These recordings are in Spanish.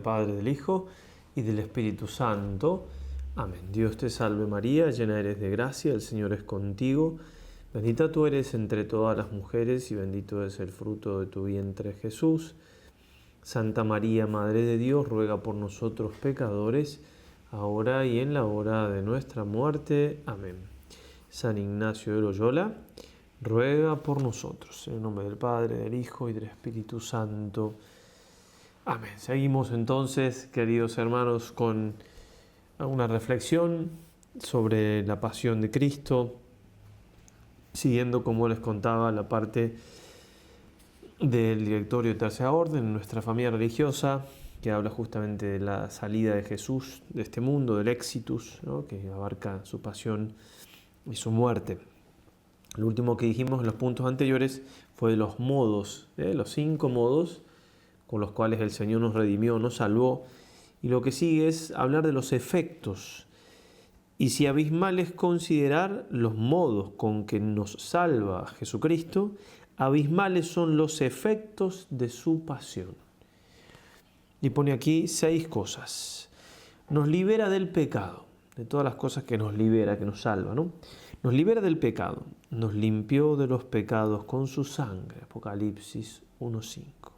Padre, del Hijo y del Espíritu Santo. Amén. Dios te salve María, llena eres de gracia, el Señor es contigo. Bendita tú eres entre todas las mujeres y bendito es el fruto de tu vientre Jesús. Santa María, Madre de Dios, ruega por nosotros pecadores, ahora y en la hora de nuestra muerte. Amén. San Ignacio de Loyola, ruega por nosotros. En el nombre del Padre, del Hijo y del Espíritu Santo. Amén. Seguimos entonces, queridos hermanos, con una reflexión sobre la pasión de Cristo, siguiendo, como les contaba, la parte del directorio de Tercera Orden, nuestra familia religiosa, que habla justamente de la salida de Jesús de este mundo, del exitus, ¿no?, que abarca su pasión y su muerte. Lo último que dijimos en los puntos anteriores fue de los modos, los 5 modos con los cuales el Señor nos redimió, nos salvó, y lo que sigue es hablar de los efectos. Y si abismal es considerar los modos con que nos salva Jesucristo, abismales son los efectos de su pasión. Y pone aquí 6 cosas. Nos libera del pecado, de todas las cosas que nos libera, que nos salva, ¿no? Nos libera del pecado, nos limpió de los pecados con su sangre, Apocalipsis 1:5.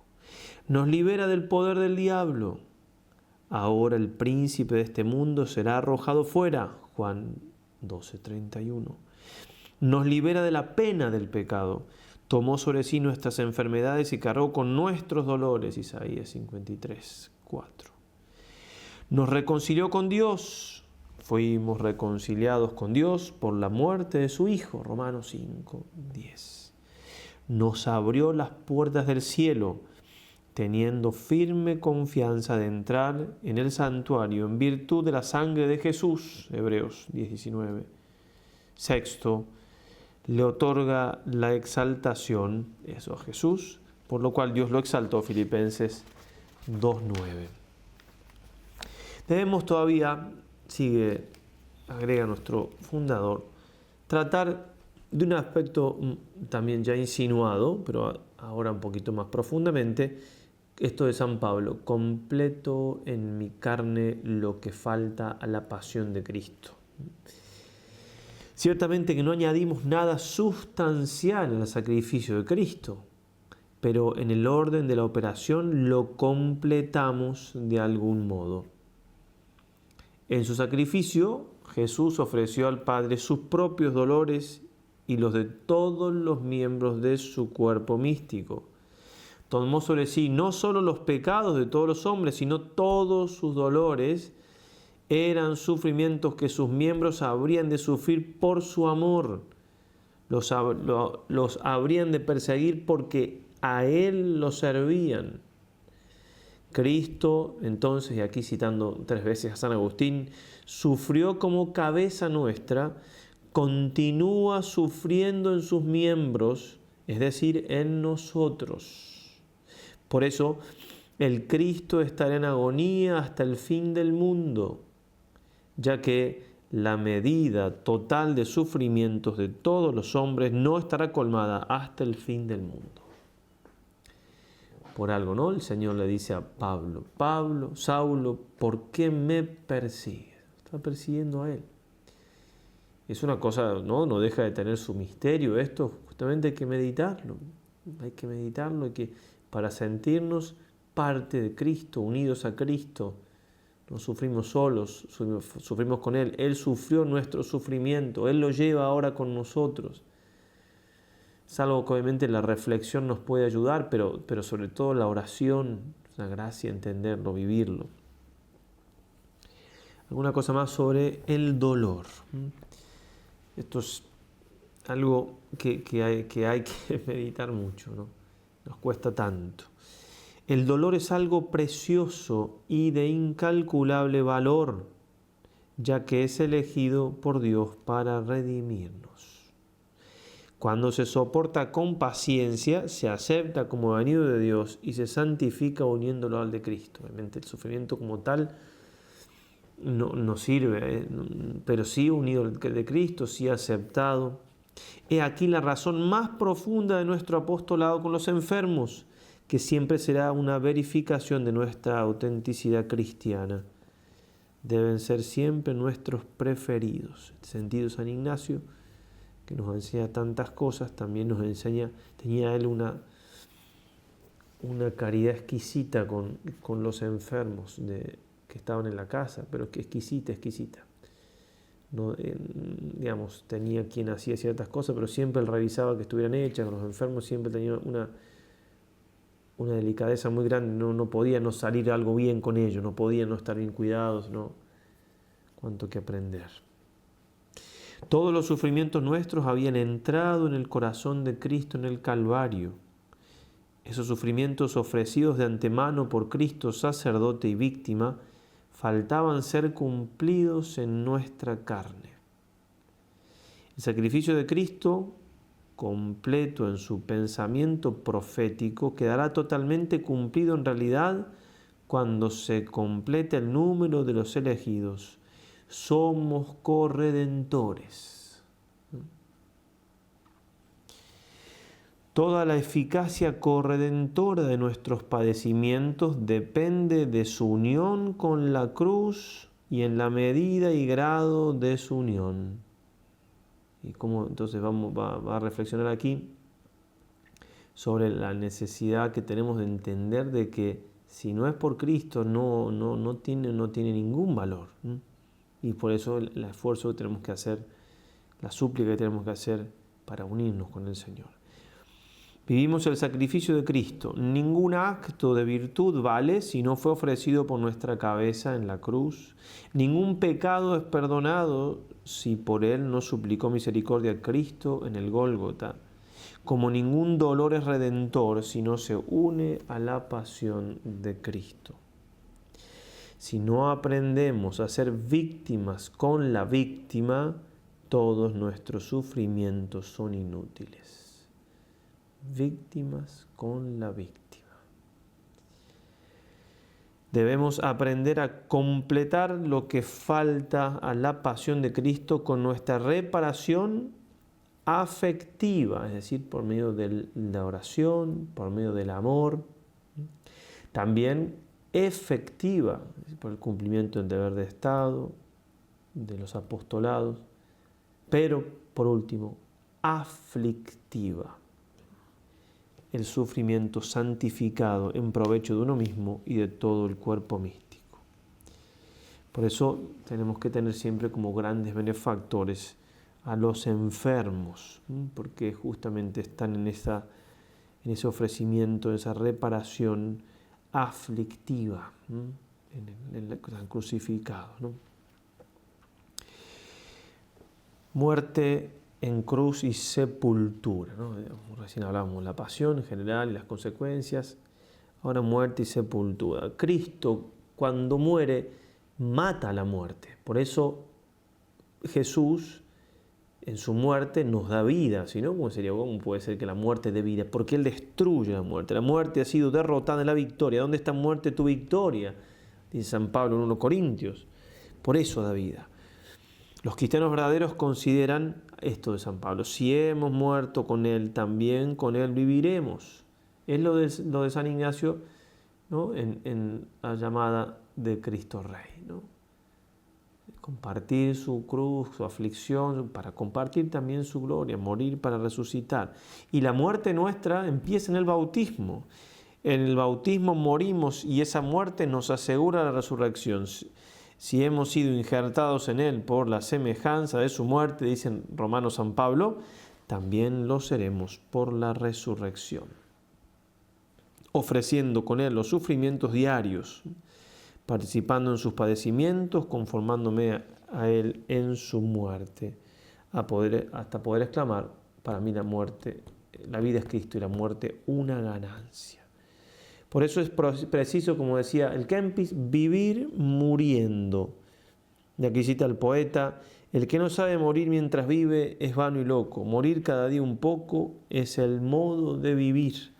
Nos libera del poder del diablo. Ahora el príncipe de este mundo será arrojado fuera, Juan 12:31. Nos libera de la pena del pecado. Tomó sobre sí nuestras enfermedades y cargó con nuestros dolores, Isaías 53:4. Nos reconcilió con Dios. Fuimos reconciliados con Dios por la muerte de su Hijo, Romanos 5:10. Nos abrió las puertas del cielo, teniendo firme confianza de entrar en el santuario en virtud de la sangre de Jesús, Hebreos 19. Sexto, le otorga la exaltación, eso a Jesús, por lo cual Dios lo exaltó, Filipenses 2:9. Debemos todavía, agrega nuestro fundador, tratar de un aspecto también ya insinuado, pero ahora un poquito más profundamente, esto de San Pablo: completo en mi carne lo que falta a la pasión de Cristo. Ciertamente que no añadimos nada sustancial al sacrificio de Cristo, pero en el orden de la operación lo completamos de algún modo. En su sacrificio, Jesús ofreció al Padre sus propios dolores y los de todos los miembros de su cuerpo místico. Tomó sobre sí no solo los pecados de todos los hombres, sino todos sus dolores. Eran sufrimientos que sus miembros habrían de sufrir por su amor. Los habrían de perseguir porque a Él los servían. Cristo, entonces, y aquí citando 3 veces a San Agustín, sufrió como cabeza nuestra, continúa sufriendo en sus miembros, es decir, en nosotros. Por eso, el Cristo estará en agonía hasta el fin del mundo, ya que la medida total de sufrimientos de todos los hombres no estará colmada hasta el fin del mundo. Por algo, ¿no? El Señor le dice a Pablo: Pablo, Saulo, ¿por qué me persigues? Está persiguiendo a él. Es una cosa, no deja de tener su misterio. Esto justamente hay que meditarlo. Para sentirnos parte de Cristo, unidos a Cristo. No sufrimos solos, sufrimos con Él. Él sufrió nuestro sufrimiento, Él lo lleva ahora con nosotros. Es algo que obviamente la reflexión nos puede ayudar, pero sobre todo la oración, es una gracia entenderlo, vivirlo. Alguna cosa más sobre el dolor. Esto es algo que hay que meditar mucho, ¿no? Nos cuesta tanto. El dolor es algo precioso y de incalculable valor, ya que es elegido por Dios para redimirnos. Cuando se soporta con paciencia, se acepta como venido de Dios y se santifica uniéndolo al de Cristo. Obviamente el sufrimiento como tal no sirve, pero sí unido al de Cristo, sí aceptado. He aquí la razón más profunda de nuestro apostolado con los enfermos, que siempre será una verificación de nuestra autenticidad cristiana. Deben ser siempre nuestros preferidos. En este sentido, San Ignacio, que nos enseña tantas cosas, también nos enseña, tenía él una caridad exquisita con los enfermos que estaban en la casa, pero que exquisita. No, digamos, tenía quien hacía ciertas cosas, pero siempre él revisaba que estuvieran hechas. Con los enfermos siempre tenía una delicadeza muy grande. No podía no salir algo bien con ellos, no podían no estar bien cuidados, ¿no? Cuánto que aprender. Todos los sufrimientos nuestros habían entrado en el corazón de Cristo en el Calvario. Esos sufrimientos ofrecidos de antemano por Cristo, sacerdote y víctima, faltaban ser cumplidos en nuestra carne. El sacrificio de Cristo, completo en su pensamiento profético, quedará totalmente cumplido en realidad cuando se complete el número de los elegidos. Somos corredentores. Toda la eficacia corredentora de nuestros padecimientos depende de su unión con la cruz y en la medida y grado de su unión. Y cómo entonces va a reflexionar aquí sobre la necesidad que tenemos de entender de que si no es por Cristo no tiene ningún valor. Y por eso el esfuerzo que tenemos que hacer, la súplica que tenemos que hacer para unirnos con el Señor. Vivimos el sacrificio de Cristo. Ningún acto de virtud vale si no fue ofrecido por nuestra cabeza en la cruz. Ningún pecado es perdonado si por él no suplicó misericordia a Cristo en el Gólgota. Como ningún dolor es redentor si no se une a la pasión de Cristo. Si no aprendemos a ser víctimas con la víctima, todos nuestros sufrimientos son inútiles. Víctimas con la víctima. Debemos aprender a completar lo que falta a la pasión de Cristo con nuestra reparación afectiva, es decir, por medio de la oración, por medio del amor. También efectiva, por el cumplimiento del deber de Estado, de los apostolados, pero por último, aflictiva. El sufrimiento santificado en provecho de uno mismo y de todo el cuerpo místico. Por eso tenemos que tener siempre como grandes benefactores a los enfermos, porque justamente están en ese ofrecimiento, en esa reparación aflictiva, en el crucificado, ¿no? Muerte en cruz y sepultura, ¿no? Recién hablábamos de la pasión en general y las consecuencias, ahora muerte y sepultura. Cristo, cuando muere, mata la muerte. Por eso Jesús, en su muerte, nos da vida. Si no, ¿cómo puede ser que la muerte dé vida? Porque Él destruye la muerte. La muerte ha sido derrotada en la victoria. ¿Dónde está muerte tu victoria? Dice San Pablo en 1 Corintios. Por eso da vida. Los cristianos verdaderos consideran esto de San Pablo: si hemos muerto con Él, también con Él viviremos. Es lo de San Ignacio, ¿no? en la llamada de Cristo Rey, ¿no? Compartir su cruz, su aflicción, para compartir también su gloria, morir para resucitar. Y la muerte nuestra empieza en el bautismo. En el bautismo morimos y esa muerte nos asegura la resurrección. Si hemos sido injertados en Él por la semejanza de su muerte, dice en Romanos San Pablo, también lo seremos por la resurrección. Ofreciendo con Él los sufrimientos diarios, participando en sus padecimientos, conformándome a Él en su muerte, hasta poder exclamar: para mí la vida es Cristo y la muerte una ganancia. Por eso es preciso, como decía el Kempis, vivir muriendo. Y aquí cita el poeta: el que no sabe morir mientras vive es vano y loco. Morir cada día un poco es el modo de vivir.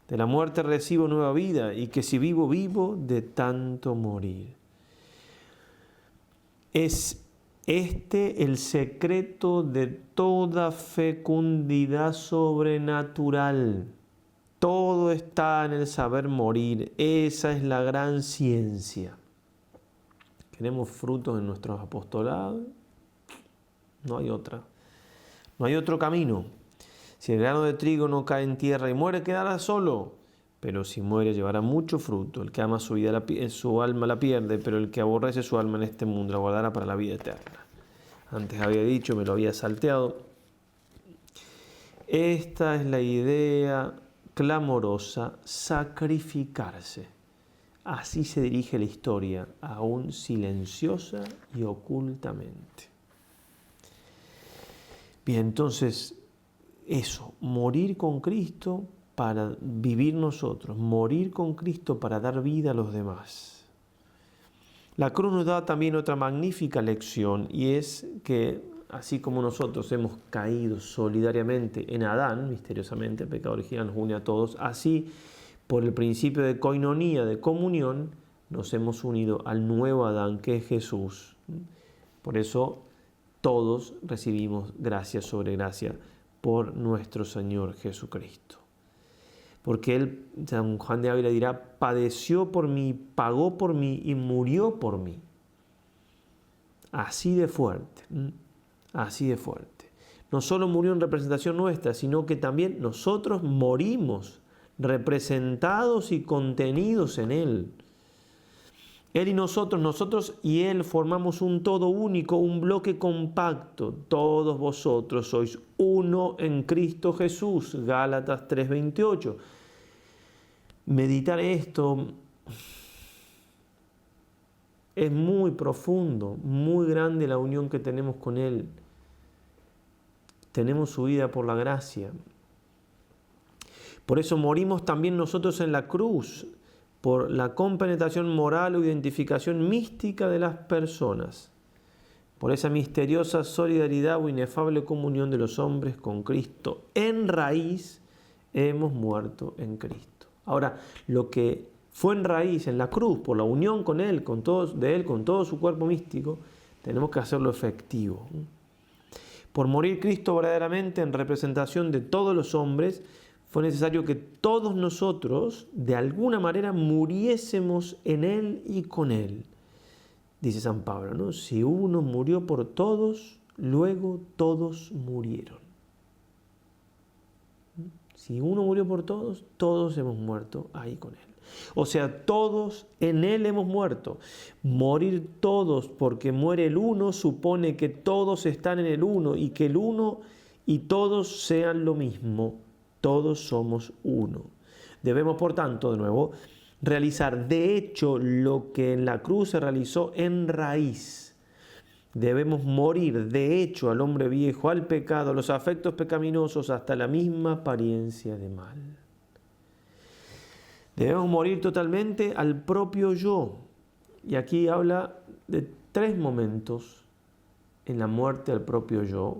De la muerte recibo nueva vida, y que si vivo, vivo de tanto morir. Es este el secreto de toda fecundidad sobrenatural. Todo está en el saber morir. Esa es la gran ciencia. ¿Queremos frutos en nuestros apostolados? No hay otra. No hay otro camino. Si el grano de trigo no cae en tierra y muere, quedará solo. Pero si muere, llevará mucho fruto. El que ama su vida, su alma la pierde, pero el que aborrece su alma en este mundo la guardará para la vida eterna. Antes había dicho, me lo había salteado. Esta es la idea clamorosa, sacrificarse. Así se dirige la historia, aún silenciosa y ocultamente. Bien, entonces, eso, morir con Cristo para vivir nosotros, morir con Cristo para dar vida a los demás. La cruz nos da también otra magnífica lección, y es que así como nosotros hemos caído solidariamente en Adán, misteriosamente, el pecado original nos une a todos, así por el principio de coinonía, de comunión, nos hemos unido al nuevo Adán, que es Jesús. Por eso todos recibimos gracia sobre gracia por nuestro Señor Jesucristo. Porque Él, San Juan de Ávila dirá, padeció por mí, pagó por mí y murió por mí. Así de fuerte. Así de fuerte. No solo murió en representación nuestra, sino que también nosotros morimos representados y contenidos en Él. Él y nosotros y Él formamos un todo único, un bloque compacto. Todos vosotros sois uno en Cristo Jesús. Gálatas 3:28. Meditar esto es muy profundo, muy grande la unión que tenemos con Él. Tenemos su vida por la gracia. Por eso morimos también nosotros en la cruz, por la compenetración moral o identificación mística de las personas, por esa misteriosa solidaridad o inefable comunión de los hombres con Cristo. En raíz hemos muerto en Cristo. Ahora, lo que fue en raíz, en la cruz, por la unión con Él, con todo su cuerpo místico, tenemos que hacerlo efectivo. Por morir Cristo verdaderamente en representación de todos los hombres, fue necesario que todos nosotros, de alguna manera, muriésemos en Él y con Él. Dice San Pablo, ¿no? Si uno murió por todos, luego todos murieron. Si uno murió por todos, todos hemos muerto ahí con Él. O sea, todos en Él hemos muerto. Morir todos porque muere el uno supone que todos están en el uno y que el uno y todos sean lo mismo. Todos somos uno. Debemos, por tanto, de nuevo, realizar de hecho lo que en la cruz se realizó en raíz. Debemos morir de hecho al hombre viejo, al pecado, a los afectos pecaminosos, hasta la misma apariencia de mal. Debemos morir totalmente al propio yo. Y aquí habla de 3 momentos en la muerte al propio yo,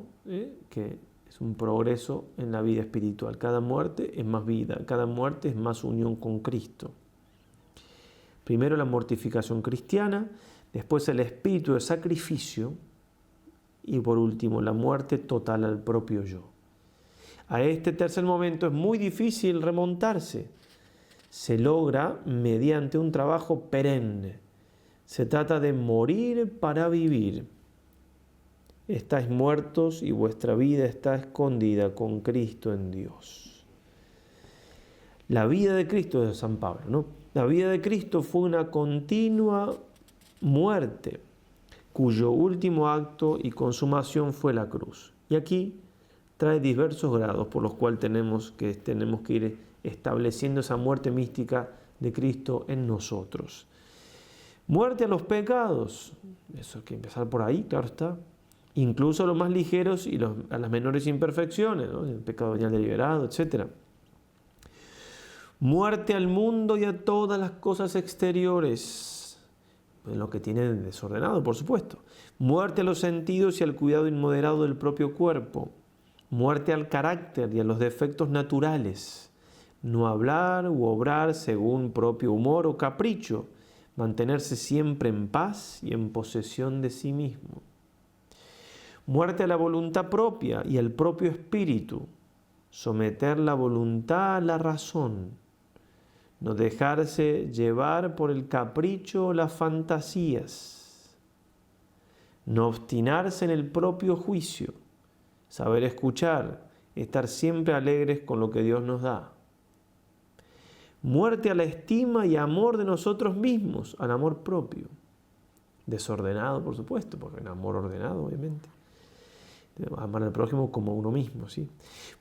que es un progreso en la vida espiritual. Cada muerte es más vida, cada muerte es más unión con Cristo. Primero la mortificación cristiana, después el espíritu de sacrificio y por último la muerte total al propio yo. A este tercer momento es muy difícil remontarse. Se logra mediante un trabajo perenne. Se trata de morir para vivir. Estáis muertos y vuestra vida está escondida con Cristo en Dios. La vida de Cristo de San Pablo, ¿no? La vida de Cristo fue una continua muerte, cuyo último acto y consumación fue la cruz. Y aquí trae diversos grados por los cuales tenemos que ir estableciendo esa muerte mística de Cristo en nosotros. Muerte a los pecados, eso hay que empezar por ahí, claro está. Incluso a los más ligeros y a las menores imperfecciones, ¿no? El pecado venial deliberado, etc. Muerte al mundo y a todas las cosas exteriores, en lo que tiene desordenado, por supuesto. Muerte a los sentidos y al cuidado inmoderado del propio cuerpo. Muerte al carácter y a los defectos naturales. No hablar u obrar según propio humor o capricho. Mantenerse siempre en paz y en posesión de sí mismo. Muerte a la voluntad propia y al propio espíritu. someter la voluntad a la razón, no dejarse llevar por el capricho o las fantasías, no obstinarse en el propio juicio, saber escuchar, estar siempre alegres con lo que Dios nos da. Muerte a la estima y amor de nosotros mismos, al amor propio. Desordenado, por supuesto, porque el amor ordenado, obviamente. Amar al prójimo como uno mismo, ¿sí?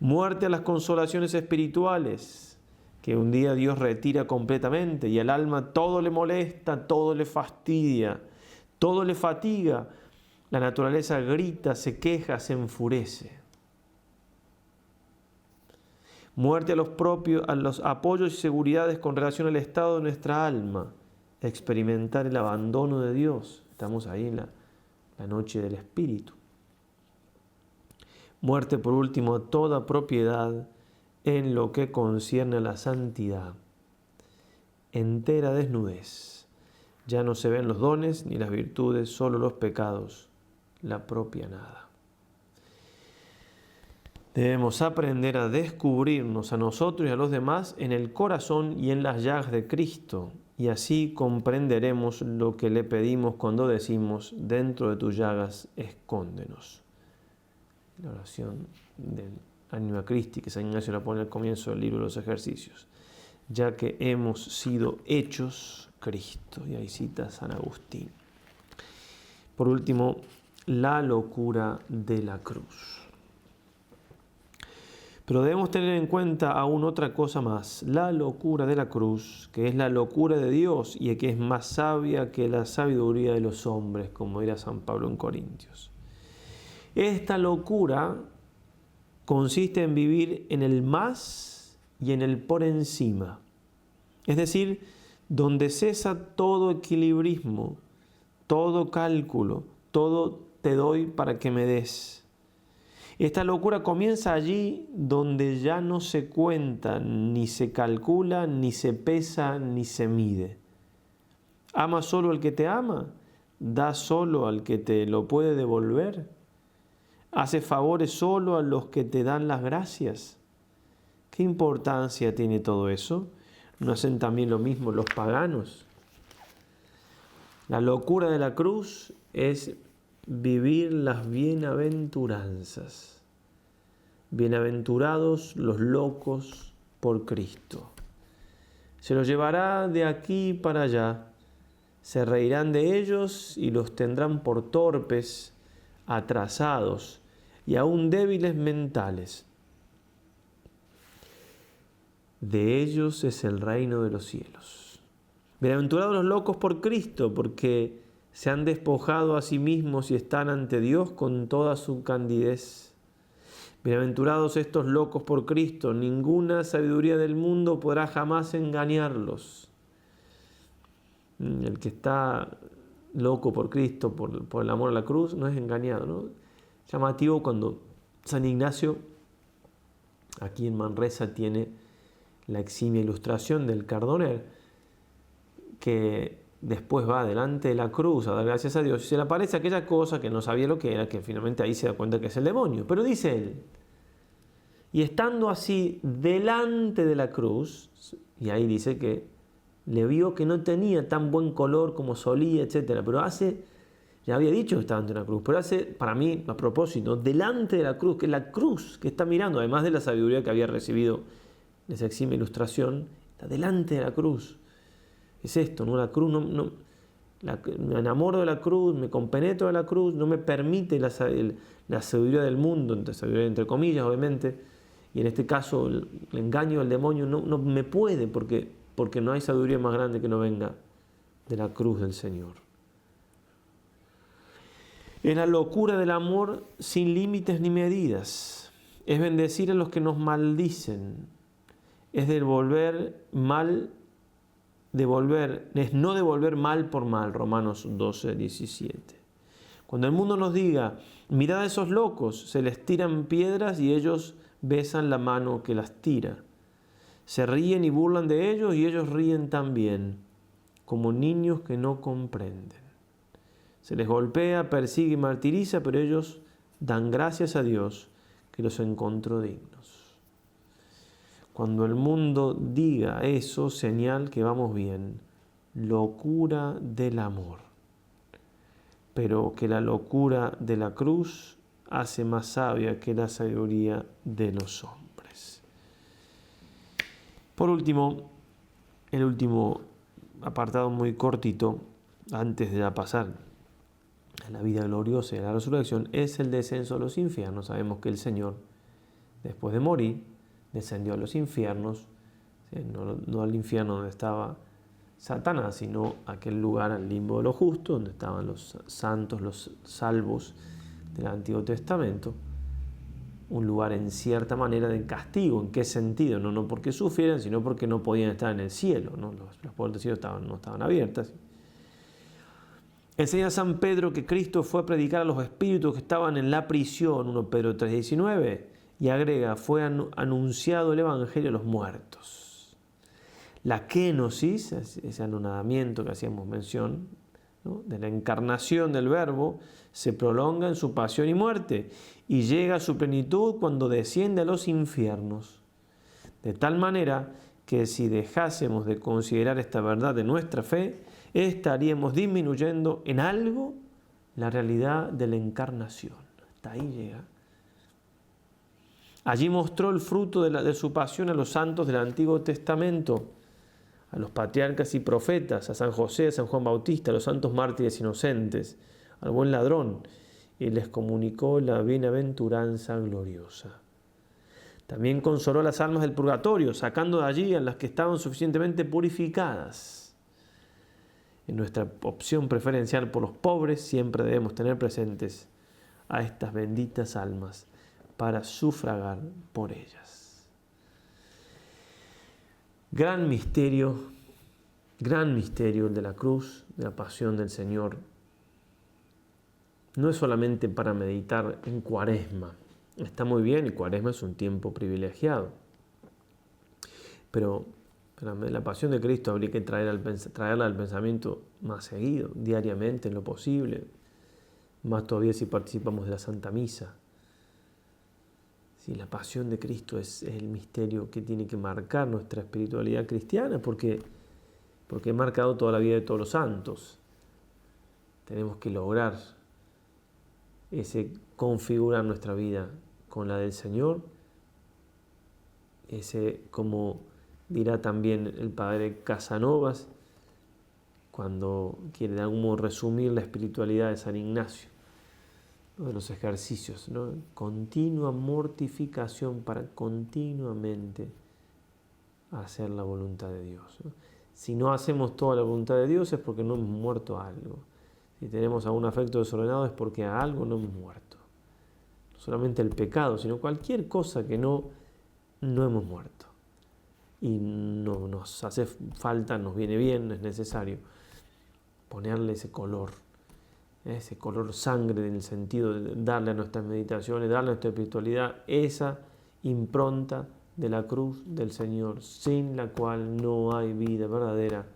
Muerte a las consolaciones espirituales, que un día Dios retira completamente y al alma todo le molesta, todo le fastidia, todo le fatiga. La naturaleza grita, se queja, se enfurece. Muerte a los apoyos y seguridades con relación al estado de nuestra alma. Experimentar el abandono de Dios. Estamos ahí en la noche del Espíritu. Muerte, por último, a toda propiedad en lo que concierne a la santidad. Entera desnudez. Ya no se ven los dones ni las virtudes, solo los pecados, la propia nada. Debemos aprender a descubrirnos a nosotros y a los demás en el corazón y en las llagas de Cristo, y así comprenderemos lo que le pedimos cuando decimos: dentro de tus llagas, escóndenos. La oración del Anima Christi, que San Ignacio la pone al comienzo del libro de los ejercicios. Ya que hemos sido hechos Cristo. Y ahí cita San Agustín. Por último, la locura de la cruz. Pero debemos tener en cuenta aún otra cosa más, la locura de la cruz, que es la locura de Dios y que es más sabia que la sabiduría de los hombres, como dirá San Pablo en Corintios. Esta locura consiste en vivir en el más y en el por encima, es decir, donde cesa todo equilibrismo, todo cálculo, todo te doy para que me des. Esta locura comienza allí donde ya no se cuenta, ni se calcula, ni se pesa, ni se mide. ¿Ama solo al que te ama? ¿Da solo al que te lo puede devolver? ¿Hace favores solo a los que te dan las gracias? ¿Qué importancia tiene todo eso? ¿No hacen también lo mismo los paganos? La locura de la cruz es vivir las bienaventuranzas. Bienaventurados los locos por Cristo. Se los llevará de aquí para allá. Se reirán de ellos y los tendrán por torpes, atrasados y aún débiles mentales. De ellos es el reino de los cielos. Bienaventurados los locos por Cristo, porque se han despojado a sí mismos y están ante Dios con toda su candidez. Bienaventurados estos locos por Cristo, ninguna sabiduría del mundo podrá jamás engañarlos. El que está loco por Cristo, por el amor a la cruz, no es engañado, ¿no? Llamativo cuando San Ignacio, aquí en Manresa, tiene la eximia ilustración del Cardoner, que después va delante de la cruz a dar gracias a Dios y se le aparece aquella cosa que no sabía lo que era, que finalmente ahí se da cuenta que es el demonio. Pero dice él, y estando así delante de la cruz, y ahí dice que le vio que no tenía tan buen color como solía, etc. Pero ya había dicho que estaba ante una cruz, pero para mí, a propósito, delante de la cruz, que es la cruz que está mirando, además de la sabiduría que había recibido de esa eximia ilustración, está delante de la cruz. Es esto, ¿no? La cruz, me enamoro de la cruz, me compenetro de la cruz, no me permite la sabiduría del mundo, sabiduría entre comillas, obviamente, y en este caso el engaño del demonio no me puede, porque no hay sabiduría más grande que no venga de la cruz del Señor. Es la locura del amor sin límites ni medidas, es bendecir a los que nos maldicen, es es no devolver mal por mal, Romanos 12, 17. Cuando el mundo nos diga, mirad a esos locos, se les tiran piedras y ellos besan la mano que las tira. Se ríen y burlan de ellos y ellos ríen también, como niños que no comprenden. Se les golpea, persigue y martiriza, pero ellos dan gracias a Dios que los encontró dignos. Cuando el mundo diga eso, señal que vamos bien. Locura del amor. Pero que la locura de la cruz hace más sabia que la sabiduría de los hombres. Por último, el último apartado muy cortito, antes de pasar a la vida gloriosa y a la resurrección, es el descenso a los infiernos. Sabemos que el Señor, después de morir, descendió a los infiernos, no al infierno donde estaba Satanás, sino a aquel lugar, al limbo de los justos, donde estaban los santos, los salvos del Antiguo Testamento. Un lugar en cierta manera de castigo. ¿En qué sentido? No porque sufrieran, sino porque no podían estar en el cielo, ¿no? Las puertas del cielo no estaban abiertas. Enseña San Pedro que Cristo fue a predicar a los espíritus que estaban en la prisión, 1 Pedro 3:19, y agrega, fue anunciado el Evangelio a los muertos. La kénosis, ese anonadamiento que hacíamos mención, ¿no?, de la encarnación del Verbo, se prolonga en su pasión y muerte y llega a su plenitud cuando desciende a los infiernos. De tal manera que si dejásemos de considerar esta verdad de nuestra fe, estaríamos disminuyendo en algo la realidad de la encarnación. Hasta ahí llega. Allí mostró el fruto de su pasión a los santos del Antiguo Testamento, a los patriarcas y profetas, a San José, a San Juan Bautista, a los santos mártires inocentes, al buen ladrón, y les comunicó la bienaventuranza gloriosa. También consoló a las almas del purgatorio, sacando de allí a las que estaban suficientemente purificadas. En nuestra opción preferencial por los pobres siempre debemos tener presentes a estas benditas almas para sufragar por ellas. Gran misterio el de la cruz, de la pasión del Señor. No es solamente para meditar en Cuaresma. Está muy bien, y Cuaresma es un tiempo privilegiado. Pero la pasión de Cristo habría que traerla al pensamiento más seguido, diariamente en lo posible. Más todavía si participamos de la Santa Misa. Sí, la pasión de Cristo es el misterio que tiene que marcar nuestra espiritualidad cristiana, porque ha marcado toda la vida de todos los santos. Tenemos que lograr configurar nuestra vida con la del Señor, como dirá también el padre Casanovas, cuando quiere de algún modo resumir la espiritualidad de San Ignacio, de los ejercicios, ¿no? Continua mortificación para continuamente hacer la voluntad de Dios, ¿no? Si no hacemos toda la voluntad de Dios es porque no hemos muerto a algo. Si tenemos algún afecto desordenado es porque a algo no hemos muerto. No solamente el pecado, sino cualquier cosa que no hemos muerto. Y no nos hace falta, nos viene bien, es necesario ponerle ese color sangre, en el sentido de darle a nuestras meditaciones, darle a nuestra espiritualidad esa impronta de la cruz del Señor, sin la cual no hay vida verdadera,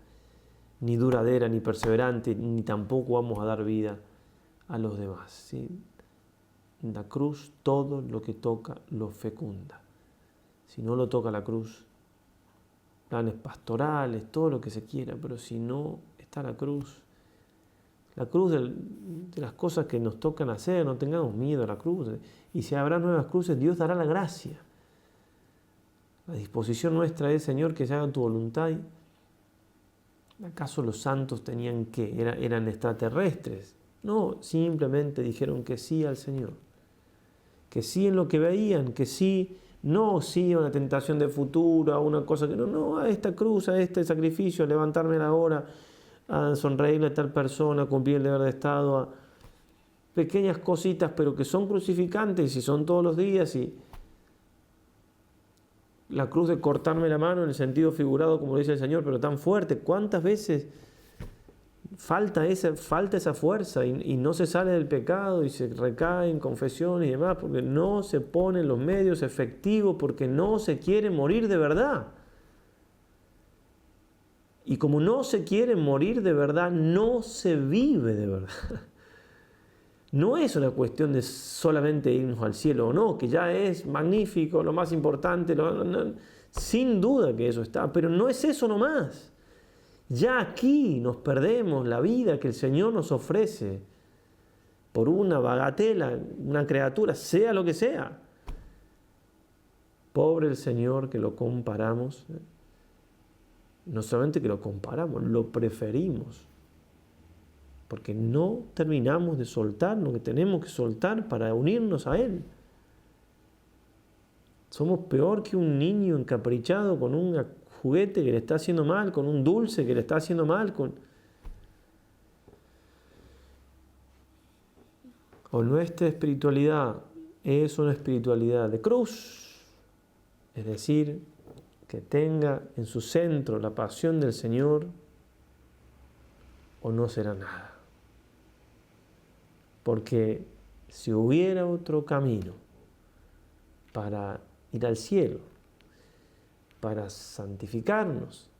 ni duradera, ni perseverante, ni tampoco vamos a dar vida a los demás, ¿sí? La cruz, todo lo que toca lo fecunda. Si no lo toca la cruz, planes pastorales, todo lo que se quiera, pero si no está la cruz de las cosas que nos tocan hacer, no tengamos miedo a la cruz. Y si habrá nuevas cruces, Dios dará la gracia. La disposición nuestra es, Señor, que se haga tu voluntad. ¿Acaso los santos tenían que? ¿Eran extraterrestres? No, simplemente dijeron que sí al Señor. Que sí en lo que veían, que sí, no sí a una tentación de futuro, a una cosa que no, a esta cruz, a este sacrificio, a levantarme la hora, a sonreírle a tal persona, a cumplir el deber de Estado, a pequeñas cositas, pero que son crucificantes y son todos los días. Y la cruz de cortarme la mano en el sentido figurado, como lo dice el Señor, pero tan fuerte. ¿Cuántas veces falta esa fuerza y no se sale del pecado y se recae en confesiones y demás? Porque no se ponen los medios efectivos, porque no se quiere morir de verdad. Y como no se quiere morir de verdad, no se vive de verdad. no es una cuestión de solamente irnos al cielo o no, que ya es magnífico, lo más importante, sin duda que eso está, pero no es eso nomás. Ya aquí nos perdemos la vida que el Señor nos ofrece por una bagatela, una criatura, sea lo que sea. Pobre el Señor que lo comparamos, no solamente que lo comparamos, lo preferimos, porque no terminamos de soltar lo que tenemos que soltar para unirnos a Él. Somos peor que un niño encaprichado con un juguete que le está haciendo mal, con un dulce que le está haciendo mal, o nuestra espiritualidad es una espiritualidad de cruz, es decir, que tenga en su centro la pasión del Señor, o no será nada. Porque si hubiera otro camino para ir al cielo, para santificarnos,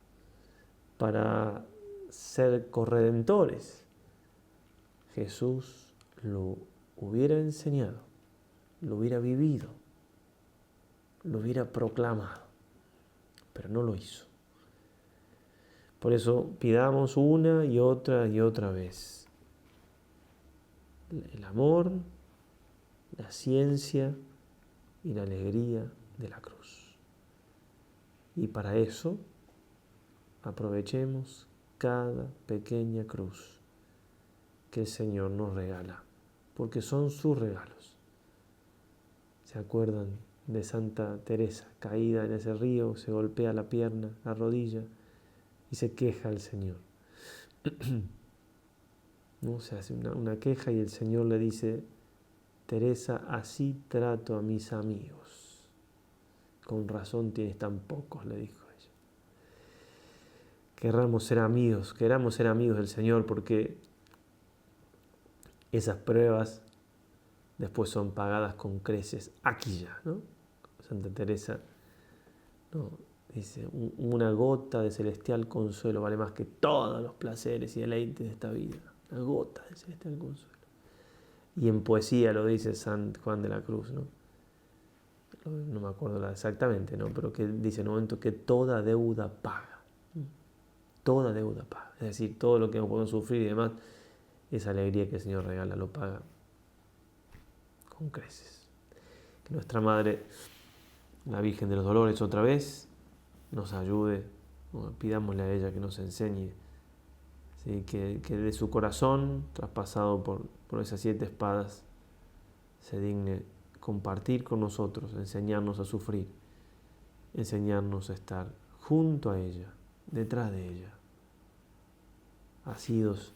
para ser corredentores, Jesús lo hubiera enseñado, lo hubiera vivido, lo hubiera proclamado, pero no lo hizo. Por eso pidamos una y otra vez el amor, la ciencia y la alegría de la cruz. Y para eso aprovechemos cada pequeña cruz que el Señor nos regala, porque son sus regalos. ¿Se acuerdan de Santa Teresa, caída en ese río, se golpea la pierna, la rodilla y se queja al Señor? ¿No? Se hace una queja y el Señor le dice: Teresa, así trato a mis amigos. Con razón tienes tan pocos, le dijo ella. Queramos ser amigos del Señor, porque esas pruebas después son pagadas con creces aquí ya, ¿no? Santa Teresa, ¿no?, dice: una gota de celestial consuelo vale más que todos los placeres y deleites de esta vida. Una gota de celestial consuelo. Y en poesía lo dice San Juan de la Cruz, ¿no? No me acuerdo exactamente, ¿no?, pero que dice en un momento que toda deuda paga. Toda deuda paga. Es decir, todo lo que podemos sufrir y demás, esa alegría que el Señor regala lo paga con creces. Que nuestra Madre, la Virgen de los Dolores, otra vez nos ayude, ¿no? Pidámosle a ella que nos enseñe, ¿sí? que de su corazón, traspasado por esas 7 espadas, se digne compartir con nosotros, enseñarnos a sufrir, enseñarnos a estar junto a ella, detrás de ella, asidos,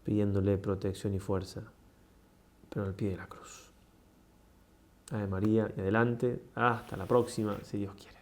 pidiéndole protección y fuerza, pero al pie de la cruz. Ave María y adelante, hasta la próxima, si Dios quiere.